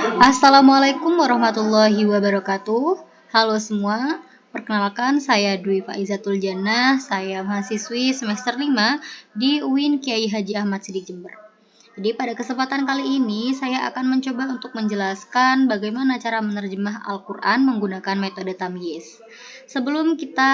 Assalamualaikum warahmatullahi wabarakatuh. Halo semua, perkenalkan saya Dwi Faizatul Jannah. Saya mahasiswi semester 5 di UIN Kiai Haji Ahmad Sidik Jember. Jadi pada kesempatan kali ini saya akan mencoba untuk menjelaskan bagaimana cara menerjemah Al-Quran menggunakan metode tamyiz. Sebelum kita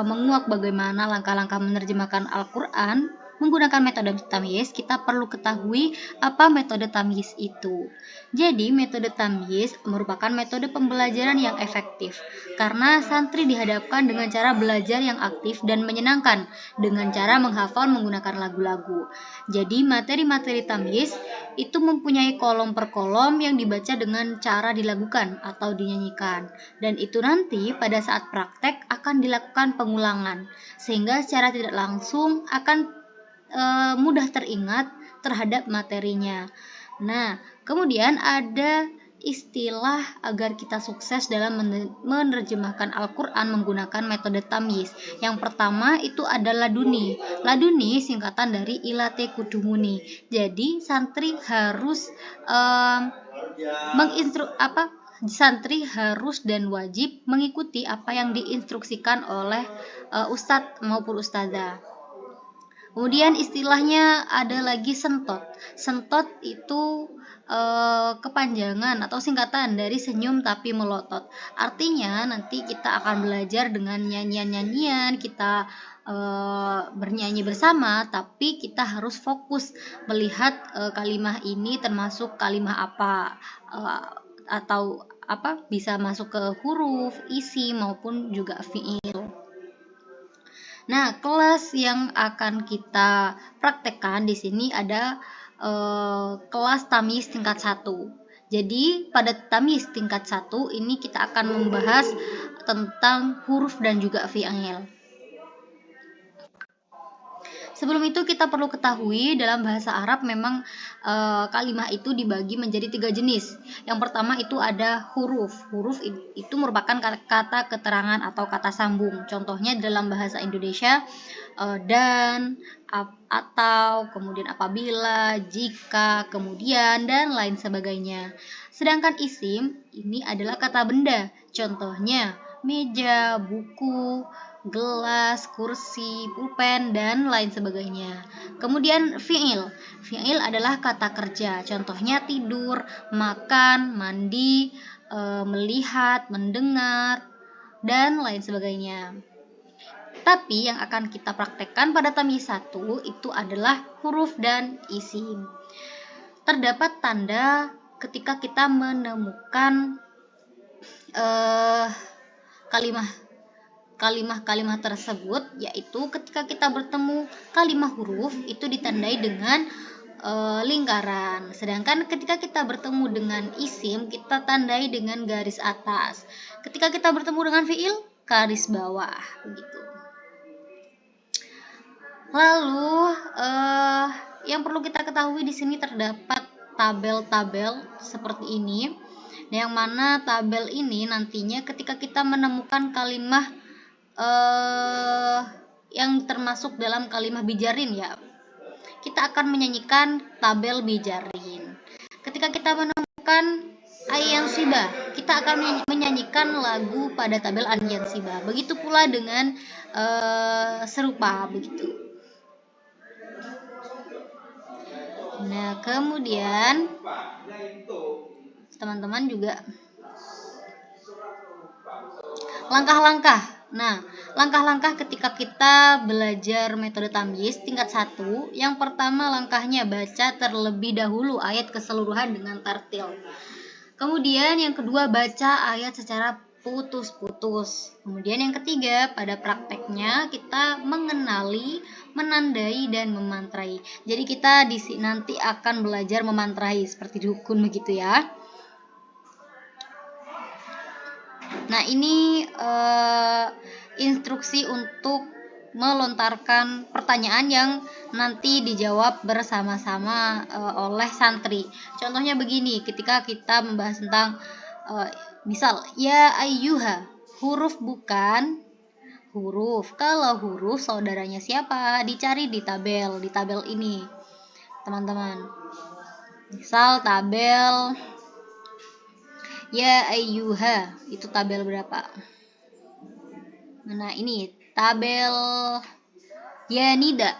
menguak bagaimana langkah-langkah menerjemahkan Al-Quran menggunakan metode tamyiz, kita perlu ketahui apa metode tamyiz itu. Jadi, metode tamyiz merupakan metode pembelajaran yang efektif karena santri dihadapkan dengan cara belajar yang aktif dan menyenangkan dengan cara menghafal menggunakan lagu-lagu. Jadi, materi-materi tamyiz itu mempunyai kolom per kolom yang dibaca dengan cara dilakukan atau dinyanyikan. Dan itu nanti pada saat praktek akan dilakukan pengulangan sehingga secara tidak langsung akan mudah teringat terhadap materinya. Nah, kemudian ada istilah agar kita sukses dalam menerjemahkan Al-Quran menggunakan metode tamyiz. Yang pertama itu adalah laduni. Laduni singkatan dari ilate kudumuni. Jadi santri harus santri harus dan wajib mengikuti apa yang diinstruksikan oleh ustadz maupun ustadzah. Kemudian istilahnya ada lagi sentot. Sentot itu kepanjangan atau singkatan dari senyum tapi melotot. Artinya nanti kita akan belajar dengan nyanyian-nyanyian, kita bernyanyi bersama, tapi kita harus fokus melihat kalimah ini termasuk kalimah apa, atau apa bisa masuk ke huruf, isi maupun juga fiil. Nah, kelas yang akan kita praktekkan di sini ada kelas tamyiz tingkat 1. Jadi, pada tamyiz tingkat 1 ini kita akan membahas tentang huruf dan juga fi'il. Sebelum itu kita perlu ketahui dalam bahasa Arab memang kalimah itu dibagi menjadi 3 jenis. Yang pertama itu ada huruf. Huruf itu merupakan kata keterangan atau kata sambung. Contohnya dalam bahasa Indonesia dan, atau, kemudian apabila, jika, kemudian, dan lain sebagainya. Sedangkan isim ini adalah kata benda. Contohnya meja, buku, gelas, kursi, pulpen, dan lain sebagainya. Kemudian fi'il. Fi'il adalah kata kerja. Contohnya tidur, makan, mandi, melihat, mendengar, dan lain sebagainya. Tapi yang akan kita praktekkan pada tamyiz 1 itu adalah huruf dan isim. Terdapat tanda ketika kita menemukan kalimah tersebut, yaitu ketika kita bertemu kalimah huruf itu ditandai dengan lingkaran, sedangkan ketika kita bertemu dengan isim kita tandai dengan garis atas, ketika kita bertemu dengan fiil garis bawah begitu. Lalu yang perlu kita ketahui di sini terdapat tabel-tabel seperti ini, yang mana tabel ini nantinya ketika kita menemukan kalimah yang termasuk dalam kalimah bijarin ya, kita akan menyanyikan tabel bijarin. Ketika kita menemukan Ayyan Siba, kita akan menyanyikan lagu pada tabel Ayyan Siba. Begitu pula dengan serupa begitu. Nah, kemudian teman-teman juga langkah-langkah. Nah, langkah-langkah ketika kita belajar metode tamyiz tingkat 1, yang pertama langkahnya baca terlebih dahulu ayat keseluruhan dengan tartil. Kemudian yang kedua baca ayat secara putus-putus. Kemudian yang ketiga pada prakteknya kita mengenali, menandai, dan memantrai. Jadi kita nanti akan belajar memantrai seperti dukun begitu ya. Nah, ini instruksi untuk melontarkan pertanyaan yang nanti dijawab bersama-sama oleh santri. Contohnya begini, ketika kita membahas tentang misal ya ayyuha, huruf bukan huruf. Kalau huruf saudaranya siapa? Dicari di tabel ini, teman-teman. Misal tabel Ya ayyuha, itu tabel berapa? Nah, ini tabel ya nida.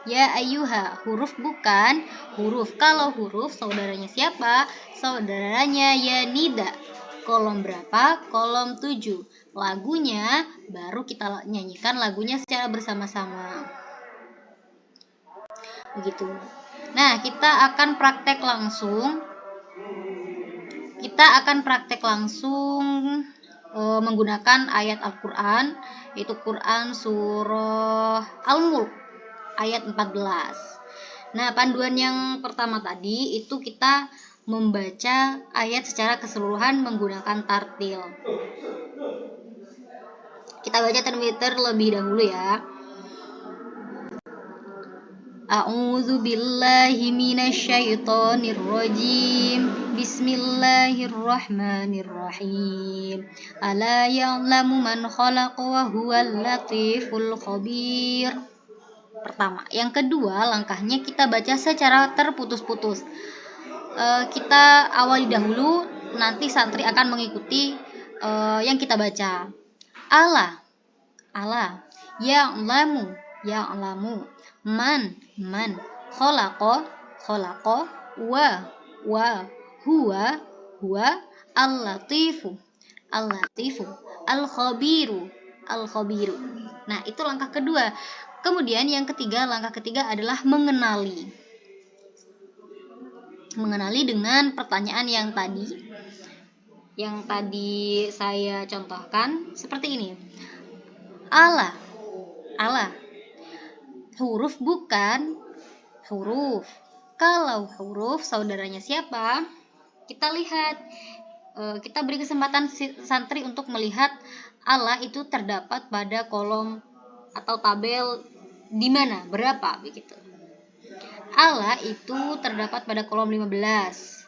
Ya ayyuha, huruf bukan huruf. Kalau huruf saudaranya siapa? Saudaranya ya nida. Kolom berapa? Kolom 7. Lagunya baru kita nyanyikan lagunya secara bersama-sama. Begitu. Nah, kita akan praktek langsung menggunakan ayat Al-Quran, yaitu Quran surah Al-Mulk ayat 14. Nah, panduan yang pertama tadi itu kita membaca ayat secara keseluruhan menggunakan tartil. Kita baca terlebih dahulu ya. A'udzu billahi minasyaitonir rajim. Bismillahirrahmanirrahim. Ala ya'lamu man khalaqa wa huwal latiful khabir. Pertama, yang kedua langkahnya kita baca secara terputus-putus. Kita awali dahulu, nanti santri akan mengikuti yang kita baca. Allah ya'lamu man khalaqa wa huwa al-latifu al-khabiru. Nah, itu langkah kedua. Kemudian yang ketiga, langkah ketiga adalah mengenali dengan pertanyaan yang tadi saya contohkan seperti ini. Allah, huruf bukan huruf. Kalau huruf saudaranya siapa? Kita lihat, kita beri kesempatan santri untuk melihat Allah itu terdapat pada kolom atau tabel di mana, berapa begitu. Allah itu terdapat pada kolom 15.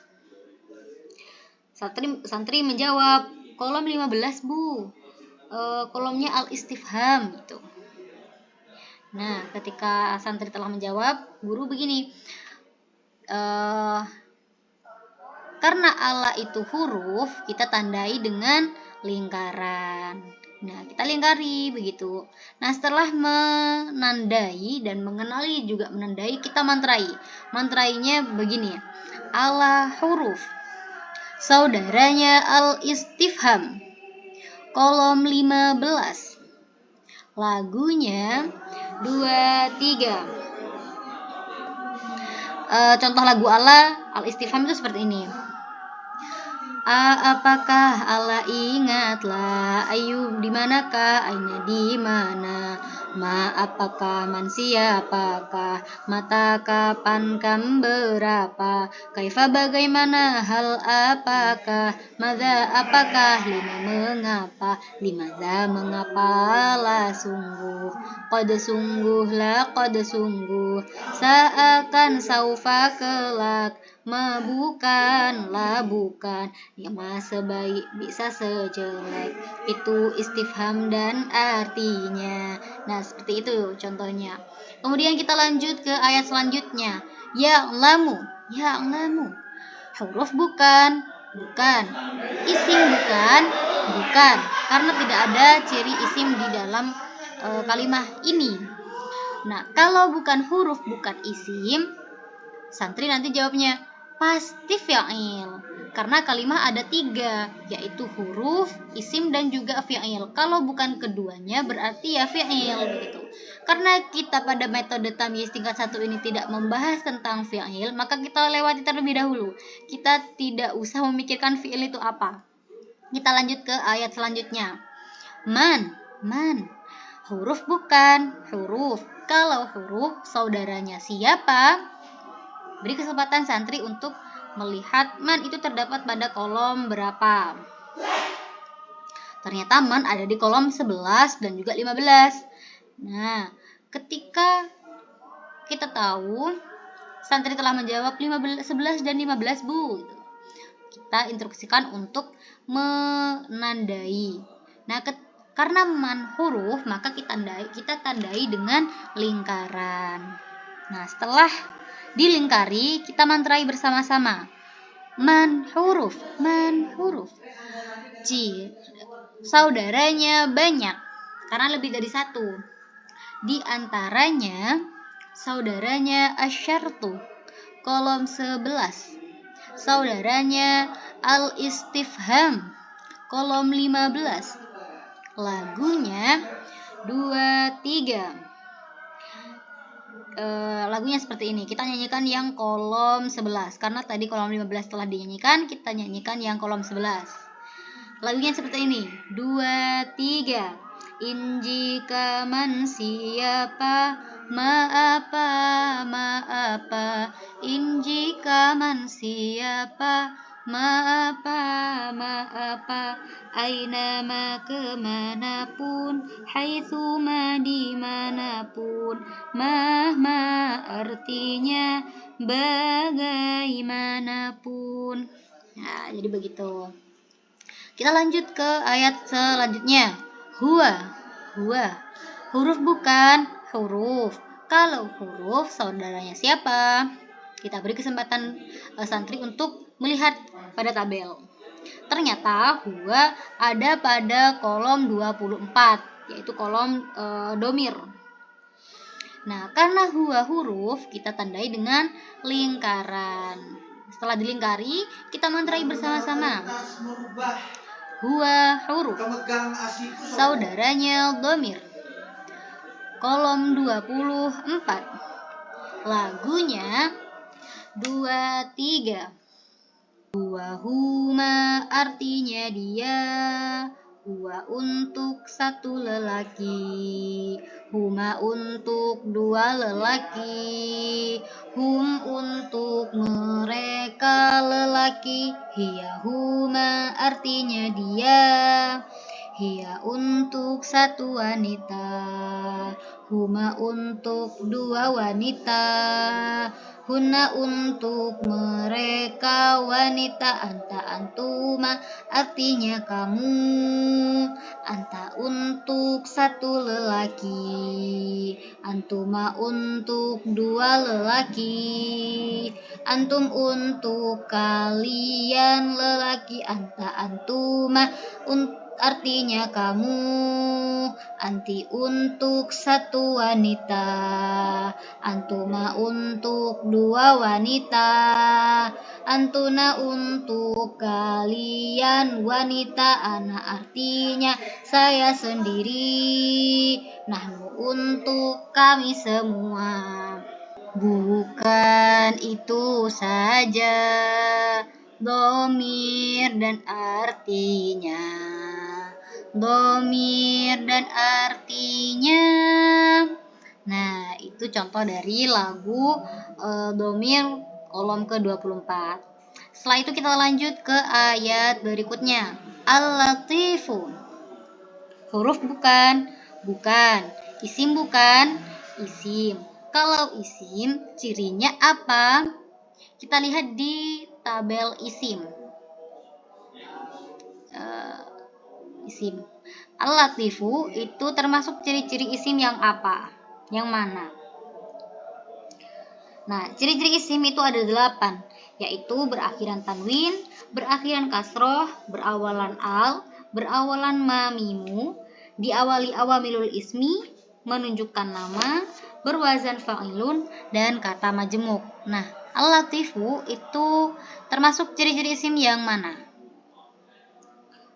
Santri menjawab, kolom 15 Bu. Kolomnya al-istifham gitu. Nah, ketika santri telah menjawab, guru begini, karena Allah itu huruf, kita tandai dengan lingkaran. Nah, kita lingkari begitu. Nah, setelah menandai dan mengenali juga menandai, kita mantrai. Mantrainya begini, Allah huruf, saudaranya al-istifham, kolom 15. Lagunya 2-3. Contoh lagu Allah al-istifham itu seperti ini. Apakah Allah ingatlah, ayu di manakah, aina di mana, ma apakah, man siapakah, mata kapan, kam berapa, kaifa bagaimana, hal apakah, madza apakah, lima mengapa, limadza mengapalah, sungguh, qad sungguh, laqad sungguh, seakan, saufa kelak, ma bukan, la bukan, ya ma sebaik bisa sejelek. Itu istifham dan artinya. Nah, seperti itu contohnya. Kemudian kita lanjut ke ayat selanjutnya. Ya'lamu. Huruf bukan. Isim bukan. Karena tidak ada ciri isim di dalam kalimat ini. Nah, kalau bukan huruf, bukan isim, santri nanti jawabnya pasti fi'il, karena kalimat ada 3, yaitu huruf, isim, dan juga fi'il. Kalau bukan keduanya berarti ya fi'il begitu. Karena kita pada metode tamyiz tingkat 1 ini tidak membahas tentang fi'il, maka kita lewati terlebih dahulu. Kita tidak usah memikirkan fi'il itu apa. Kita lanjut ke ayat selanjutnya. Man. Huruf bukan huruf. Kalau huruf saudaranya siapa? Beri kesempatan santri untuk melihat man itu terdapat pada kolom berapa. Ternyata man ada di kolom 11 dan juga 15. Nah, ketika kita tahu santri telah menjawab 11 dan 15 Bu, kita instruksikan untuk menandai. Nah, karena man huruf, maka kita tandai dengan lingkaran. Nah, setelah dilingkari, kita mantrai bersama-sama. Man huruf. Saudaranya banyak karena lebih dari satu. Di antaranya saudaranya asyartu, kolom 11. Saudaranya al-istifham, kolom 15. Lagunya 23. Lagunya seperti ini. Kita nyanyikan yang kolom 11 karena tadi kolom 15 telah dinyanyikan, kita nyanyikan yang kolom 11. Lagunya seperti ini. 2, 3. Injikaman siapa, maapa, injikaman siapa, maapa, ainama kemanapun, haitsuma dimanapun, mahma artinya bagaimanapun. Nah, jadi begitu. Kita lanjut ke ayat selanjutnya. Huwa. Huruf bukan huruf. Kalau huruf, saudaranya siapa? Kita beri kesempatan santri untuk melihat pada tabel. Ternyata huwa ada pada kolom 24, yaitu kolom domir. Nah, karena huwa huruf, kita tandai dengan lingkaran. Setelah dilingkari, kita mantrai bersama-sama. Huwa huruf, saudaranya domir, kolom 24. Lagunya 23. Huwa huma artinya dia, huwa untuk satu lelaki, huma untuk dua lelaki, hum untuk mereka lelaki, hiya huma artinya dia, hiya untuk satu wanita, huma untuk dua wanita, hunna untuk mereka wanita, anta antuma artinya kamu, anta untuk satu lelaki, antuma untuk dua lelaki, antum untuk kalian lelaki, anta antuma artinya kamu, anti untuk satu wanita, antuma untuk dua wanita, antuna untuk kalian wanita, ana artinya saya sendiri, nahnu untuk kami semua. Bukan itu saja domir dan artinya, Nah, itu contoh dari lagu domir kolom ke-24. Setelah itu kita lanjut ke ayat berikutnya. Al-latifu. Huruf bukan. Isim bukan. Isim. Kalau isim, cirinya apa? Kita lihat di tabel isim. Isim. Al-latifu itu termasuk ciri-ciri isim yang apa? Yang mana? Nah, ciri-ciri isim itu ada 8, yaitu berakhiran tanwin, berakhiran kasroh, berawalan al, berawalan mamimu, diawali awamilul ismi, menunjukkan nama, berwazan fa'ilun, dan kata majemuk. Nah, al-latifu itu termasuk ciri-ciri isim yang mana?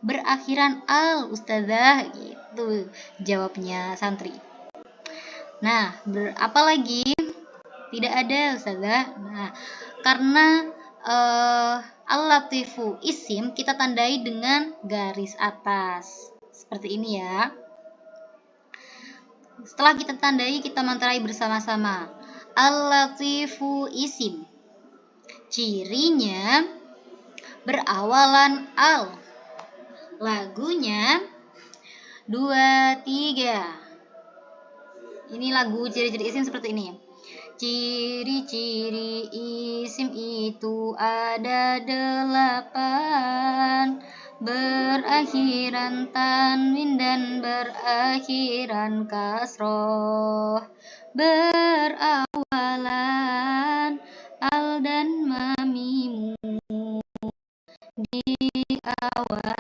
Berakhiran al, ustazah, gitu jawabnya santri. Nah, apa lagi? Tidak ada, ustazah. Nah, karena al-latifu isim kita tandai dengan garis atas. Seperti ini ya. Setelah kita tandai, kita mantrai bersama-sama. Al-latifu isim. Cirinya berawalan al. Lagunya 2, 3. Ini lagu ciri-ciri isim seperti ini. Ciri-ciri isim itu ada 8. Berakhiran tanwin dan berakhiran kasroh, berawalan al dan mamimu, Diawali